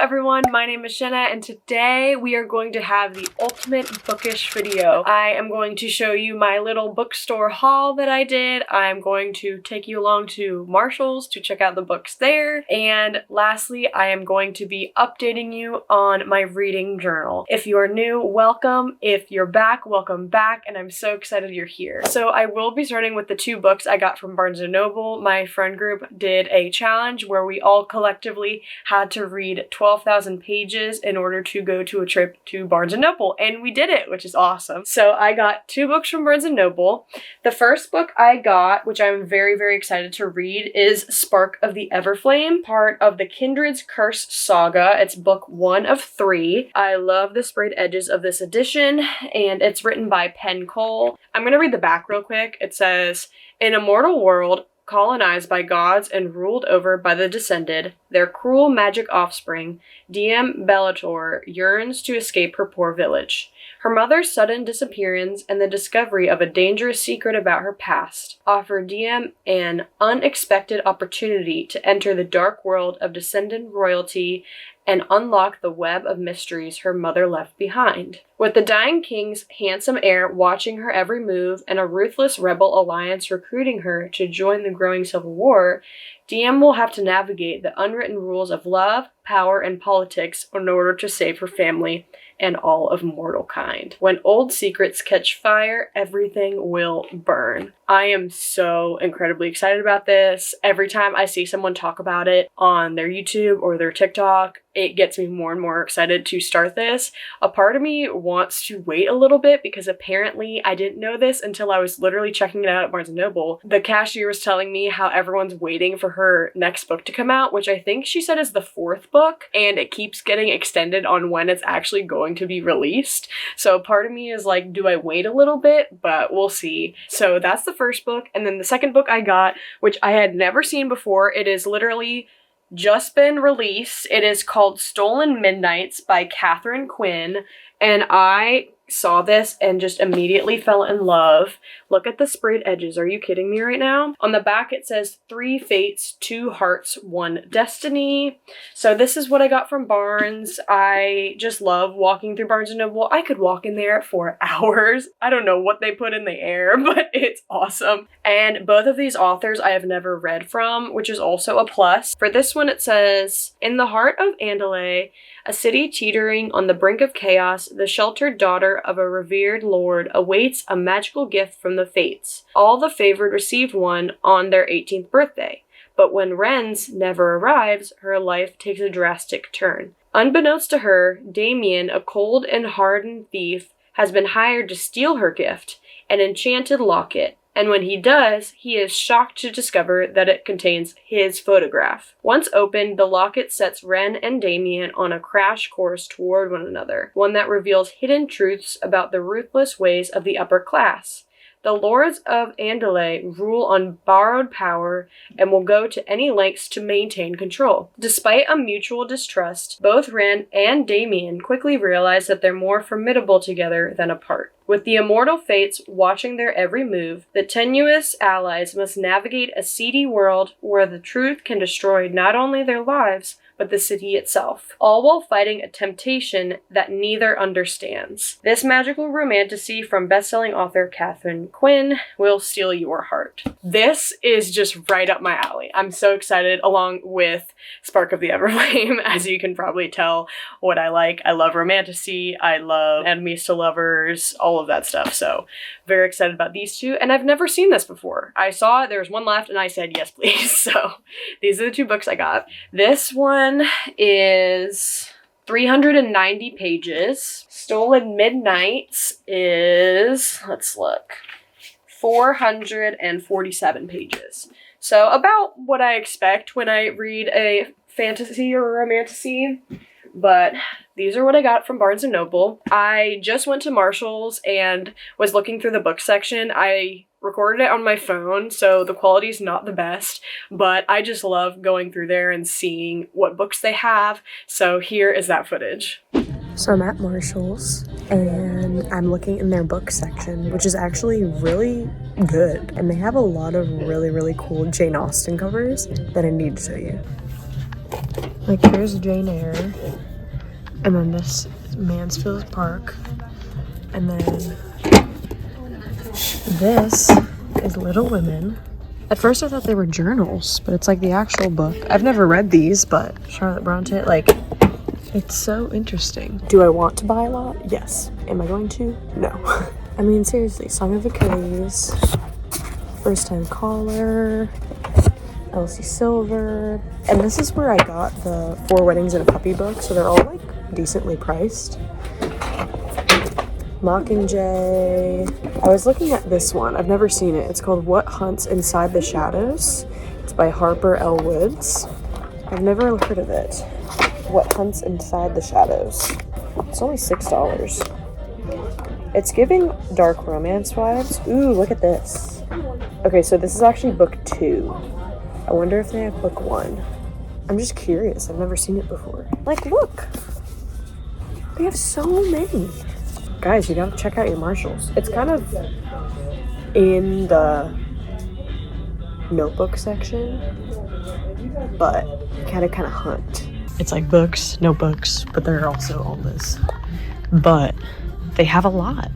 everyone, my name is Jenna and today we are going to have the ultimate bookish video. I am going to show you my little bookstore haul that I did. I'm going to take you along to Marshall's to check out the books there. And lastly, I am going to be updating you on my reading journal. If you are new, welcome. If you're back, welcome back, and I'm so excited you're here. So I will be starting with the two books I got from Barnes & Noble. My friend group did a challenge where we all collectively had to read 12,000 pages in order to go to a trip to Barnes & Noble, and we did it, which is awesome. So I got two books from Barnes & Noble. The first book I got, which I'm very, very excited to read, is Spark of the Everflame, part of the Kindred's Curse saga. It's book 1 of 3. I love the sprayed edges of this edition, and it's written by Penn Cole. I'm gonna read the back real quick. It says, "In a mortal world, colonized by gods and ruled over by the Descended, their cruel magic offspring, Diem Bellator yearns to escape her poor village. Her mother's sudden disappearance and the discovery of a dangerous secret about her past offer Diem an unexpected opportunity to enter the dark world of Descendant royalty and unlock the web of mysteries her mother left behind. With the dying king's handsome heir watching her every move and a ruthless rebel alliance recruiting her to join the growing civil war, Diem will have to navigate the unwritten rules of love, power, and politics in order to save her family and all of mortal kind. When old secrets catch fire, everything will burn." I am so incredibly excited about this. Every time I see someone talk about it on their YouTube or their TikTok, it gets me more and more excited to start this. A part of me wants to wait a little bit because apparently I didn't know this until I was literally checking it out at Barnes & Noble. The cashier was telling me how everyone's waiting for her next book to come out, which I think she said is the 4th book, and it keeps getting extended on when it's actually going to be released. So part of me is like, do I wait a little bit? But we'll see. So that's the first book. And then the second book I got, which I had never seen before, it is literally just been released. It is called Stolen Midnights by Catherine Quinn, and I saw this and just immediately fell in love. Look at the sprayed edges. Are you kidding me right now? On the back it says 3 fates, 2 hearts, 1 destiny. So this is what I got from Barnes. I just love walking through Barnes & Noble. I could walk in there for hours. I don't know what they put in the air, but it's awesome. And both of these authors I have never read from, which is also a plus. For this one it says, "In the heart of Andalay, a city teetering on the brink of chaos, the sheltered daughter of a revered lord awaits a magical gift from the fates. All the favored receive one on their 18th birthday. But when Wren's never arrives, her life takes a drastic turn. Unbeknownst to her, Damien, a cold and hardened thief, has been hired to steal her gift, an enchanted locket. And when he does, he is shocked to discover that it contains his photograph. Once opened, the locket sets Wren and Damien on a crash course toward one another, one that reveals hidden truths about the ruthless ways of the upper class. The lords of Andalay rule on borrowed power and will go to any lengths to maintain control. Despite a mutual distrust, both Wren and Damien quickly realize that they're more formidable together than apart. With the immortal fates watching their every move, the tenuous allies must navigate a seedy world where the truth can destroy not only their lives, but the city itself, all while fighting a temptation that neither understands. This magical romantasy from best-selling author Catherine Quinn will steal your heart." This is just right up my alley. I'm so excited, along with Spark of the Everflame, as you can probably tell what I like. I love romantasy, I love enemies to lovers, all of that stuff. So very excited about these two, and I've never seen this before. I saw it, there was one left, and I said, yes, please. So these are the two books I got. This one is 390 pages. Stolen Midnights is, let's look, 447 pages. So about what I expect when I read a fantasy or romantasy. But these are what I got from Barnes & Noble. I just went to Marshall's and was looking through the book section. I recorded it on my phone, so the quality's not the best, but I just love going through there and seeing what books they have. So here is that footage. So I'm at Marshall's and I'm looking in their book section, which is actually really good. And they have a lot of really, really cool Jane Austen covers that I need to show you. Like, here's Jane Eyre, and then this is Mansfield Park, and then this is Little Women. At first I thought they were journals, but it's like the actual book. I've never read these, but Charlotte Bronte, like, it's so interesting. Do I want to buy a lot? Yes. Am I going to? No. I mean, seriously, Song of Achilles, First Time Caller, Elsie Silver, and this is where I got the 4 Weddings and a Puppy book, so they're all like decently priced. Mockingjay. I was looking at this one. I've never seen it. It's called What Hunts Inside the Shadows. It's by Harper L. Woods. I've never heard of it. What Hunts Inside the Shadows. It's only $6. It's giving dark romance vibes. Ooh, look at this. Okay, so this is actually book 2. I wonder if they have book 1. I'm just curious. I've never seen it before. Like, look. They have so many. Guys, you gotta check out your Marshalls. It's kind of in the notebook section, but you gotta kind of hunt. It's like books, notebooks, but they're also all this. But they have a lot.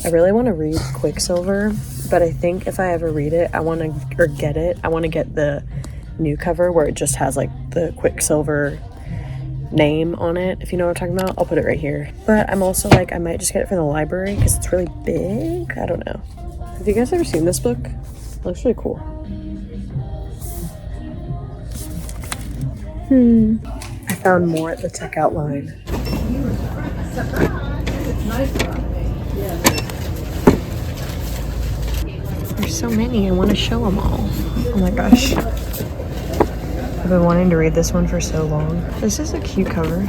I really want to read Quicksilver, but I think if I ever read it, I want to get the new cover where it just has like the Quicksilver name on it, if you know what I'm talking about. I'll put it right here. But I'm also like, I might just get it from the library because it's really big. I don't know. Have you guys ever seen this book? It looks really cool. I found more at the checkout line. There's so many. I want to show them all. Oh my gosh. I've been wanting to read this one for so long. This is a cute cover.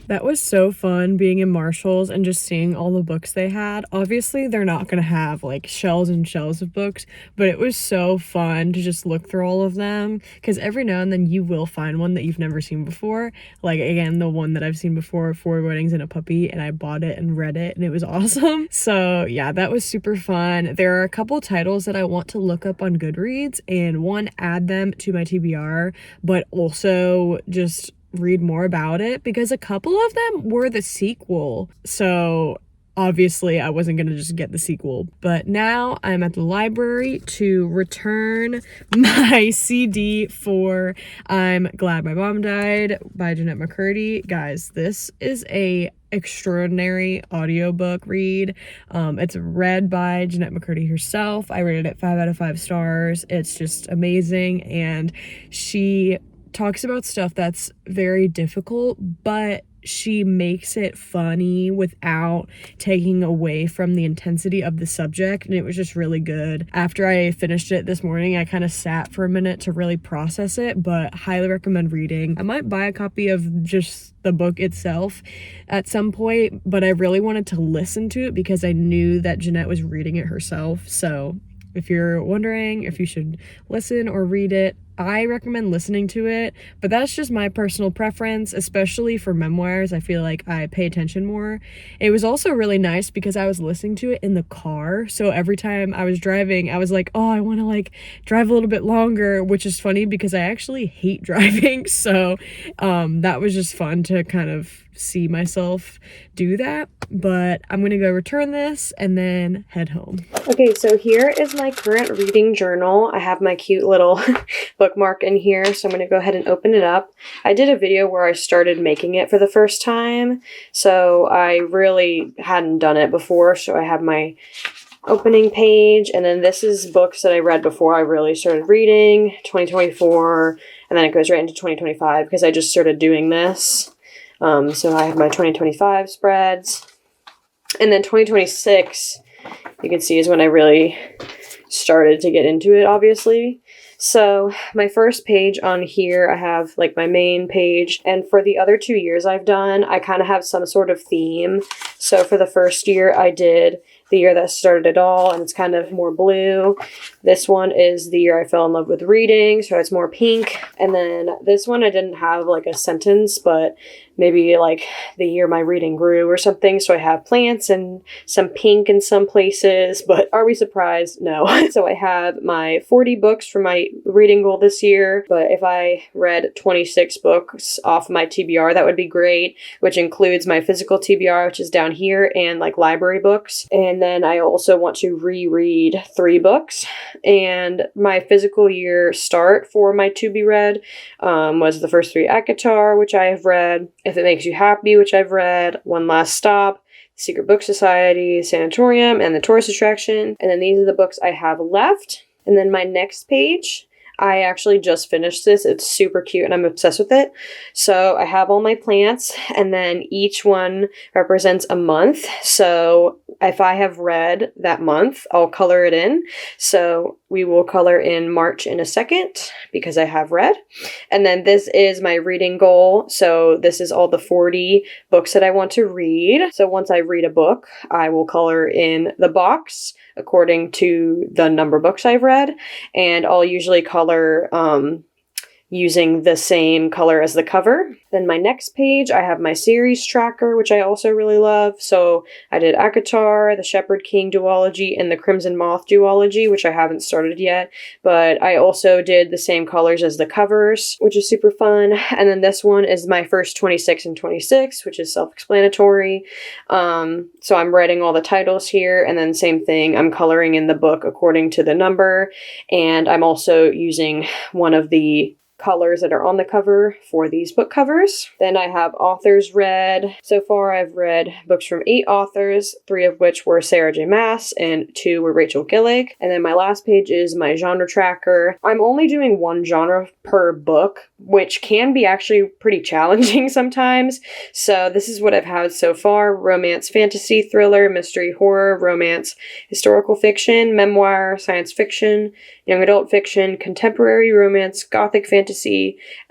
That was so fun being in Marshall's and just seeing all the books they had. Obviously, they're not going to have like shelves and shelves of books, but it was so fun to just look through all of them because every now and then you will find one that you've never seen before. Like, again, the one that I've seen before, 4 Weddings and a Puppy, and I bought it and read it and it was awesome. So yeah, that was super fun. There are a couple titles that I want to look up on Goodreads and one, add them to my TBR, but also just read more about it because a couple of them were the sequel. So obviously I wasn't going to just get the sequel, but now I'm at the library to return my CD for I'm Glad My Mom Died by Jenna McCurdy. Guys, this is a extraordinary audiobook read. It's read by Jenna McCurdy herself. I rated it 5 out of 5 stars. It's just amazing, and she talks about stuff that's very difficult, but she makes it funny without taking away from the intensity of the subject, and it was just really good. After I finished it this morning, I kind of sat for a minute to really process it, but highly recommend reading. I might buy a copy of just the book itself at some point, but I really wanted to listen to it because I knew that Jeanette was reading it herself. So if you're wondering if you should listen or read it, I recommend listening to it, but that's just my personal preference, especially for memoirs. I feel like I pay attention more. It was also really nice because I was listening to it in the car, so every time I was driving, I was like, oh, I want to like drive a little bit longer, which is funny because I actually hate driving, so that was just fun to kind of see myself do that. But I'm gonna go return this and then head home. Okay, so here is my current reading journal. I have my cute little bookmark in here, so I'm gonna go ahead and open it up. I did a video where I started making it for the first time, so I really hadn't done it before. So I have my opening page, and then this is books that I read before I really started reading, 2024, and then it goes right into 2025 because I just started doing this. So I have my 2025 spreads, and then 2026, you can see, is when I really started to get into it, obviously. So my first page on here, I have like my main page, and for the other 2 years I've done, I kind of have some sort of theme. So for the first year, I did the year that started it all, and it's kind of more blue. This one is the year I fell in love with reading, so it's more pink. And then this one, I didn't have like a sentence, but maybe like the year my reading grew or something. So I have plants and some pink in some places, but are we surprised? No. So I have my 40 books for my reading goal this year, but if I read 26 books off my TBR, that would be great, which includes my physical TBR, which is down here, and like library books. And then I also want to reread 3 books, and my physical year start for my to be read was the first 3 ACOTAR, which I have read, If It Makes You Happy, which I've read, One Last Stop, Secret Book Society, Sanatorium, and The Tourist Attraction. And then these are the books I have left. And then my next page, I actually just finished this. It's super cute and I'm obsessed with it. So I have all my plants, and then each one represents a month. So if I have read that month, I'll color it in. So we will color in March in a second because I have read. And then this is my reading goal. So this is all the 40 books that I want to read. So once I read a book, I will color in the box according to the number of books I've read. And I'll usually color using the same color as the cover. Then my next page, I have my series tracker, which I also really love. So I did ACOTAR, the Shepherd King duology, and the Crimson Moth duology, which I haven't started yet. But I also did the same colors as the covers, which is super fun. And then this one is my first 26 and 26, which is self-explanatory. So I'm writing all the titles here, and then same thing, I'm coloring in the book according to the number. And I'm also using one of the colors that are on the cover for these book covers. Then I have authors read. So far I've read books from 8 authors, 3 of which were Sarah J. Maas and 2 were Rachel Gillick. And then my last page is my genre tracker. I'm only doing 1 genre per book, which can be actually pretty challenging sometimes. So this is what I've had so far: romance, fantasy, thriller, mystery, horror, romance, historical fiction, memoir, science fiction, young adult fiction, contemporary romance, gothic fantasy,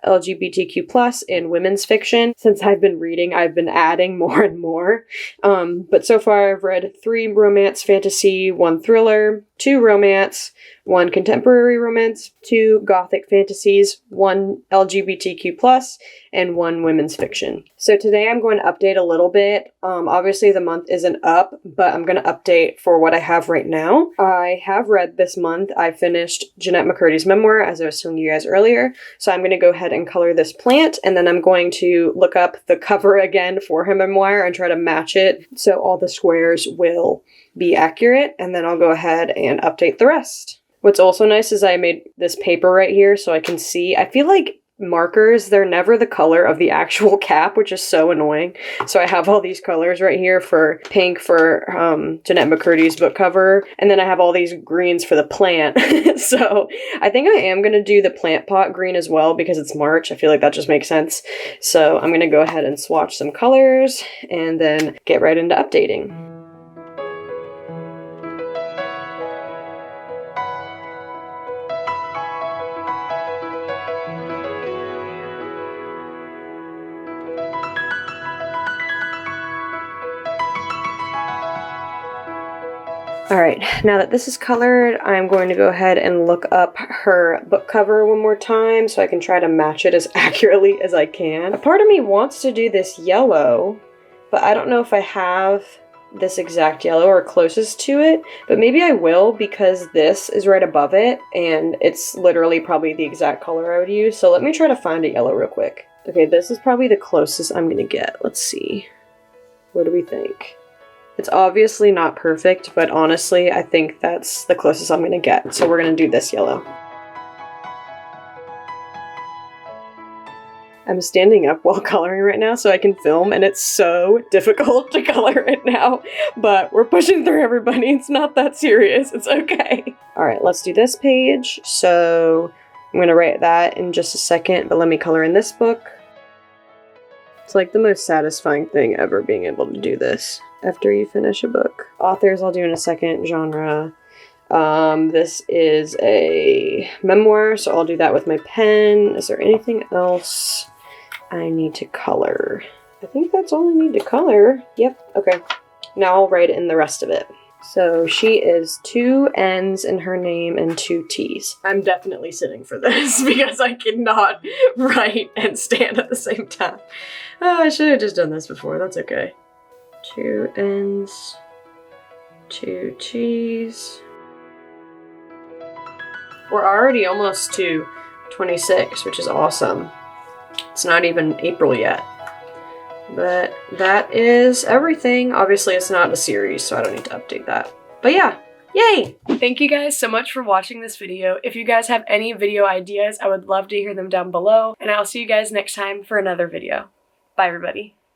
LGBTQ+, and women's fiction. Since I've been reading, I've been adding more and more. But so far I've read 3 romance fantasy, 1 thriller, 2 romance, 1 contemporary romance, 2 gothic fantasies, 1 LGBTQ+, and 1 women's fiction. So today I'm going to update a little bit. Obviously the month isn't up, but I'm going to update for what I have right now. I have read this month. I finished Jeanette McCurdy's memoir, as I was telling you guys earlier. So I'm going to go ahead and color this plant, and then I'm going to look up the cover again for her memoir and try to match it so all the squares will be accurate, and then I'll go ahead and update the rest. What's also nice is I made this paper right here so I can see. I feel like markers, they're never the color of the actual cap, which is so annoying. So I have all these colors right here for pink for Jeanette McCurdy's book cover, and then I have all these greens for the plant. So I think I am going to do the plant pot green as well because it's March. I feel like that just makes sense. So I'm going to go ahead and swatch some colors and then get right into updating. Alright, now that this is colored, I'm going to go ahead and look up her book cover one more time so I can try to match it as accurately as I can. A part of me wants to do this yellow, but I don't know if I have this exact yellow or closest to it, but maybe I will because this is right above it and it's literally probably the exact color I would use. So let me try to find a yellow real quick. Okay, this is probably the closest I'm gonna get. Let's see. What do we think? It's obviously not perfect, but honestly, I think that's the closest I'm gonna get. So we're gonna do this yellow. I'm standing up while coloring right now so I can film, and it's so difficult to color right now, but we're pushing through, everybody. It's not that serious. It's okay. All right, let's do this page. So I'm gonna write that in just a second, but let me color in this book. It's like the most satisfying thing ever, being able to do this after you finish a book. Authors I'll do in a second. Genre. This is a memoir, so I'll do that with my pen. Is there anything else I need to color? I think that's all I need to color. Yep, okay. Now I'll write in the rest of it. So she is 2 N's in her name and 2 T's. I'm definitely sitting for this because I cannot write and stand at the same time. Oh, I should have just done this before. That's okay. 2 N's, 2 T's. We're already almost to 26, which is awesome. It's not even April yet. But that is everything. Obviously, it's not a series, so I don't need to update that. But yeah, yay! Thank you guys so much for watching this video. If you guys have any video ideas, I would love to hear them down below. And I'll see you guys next time for another video. Bye, everybody.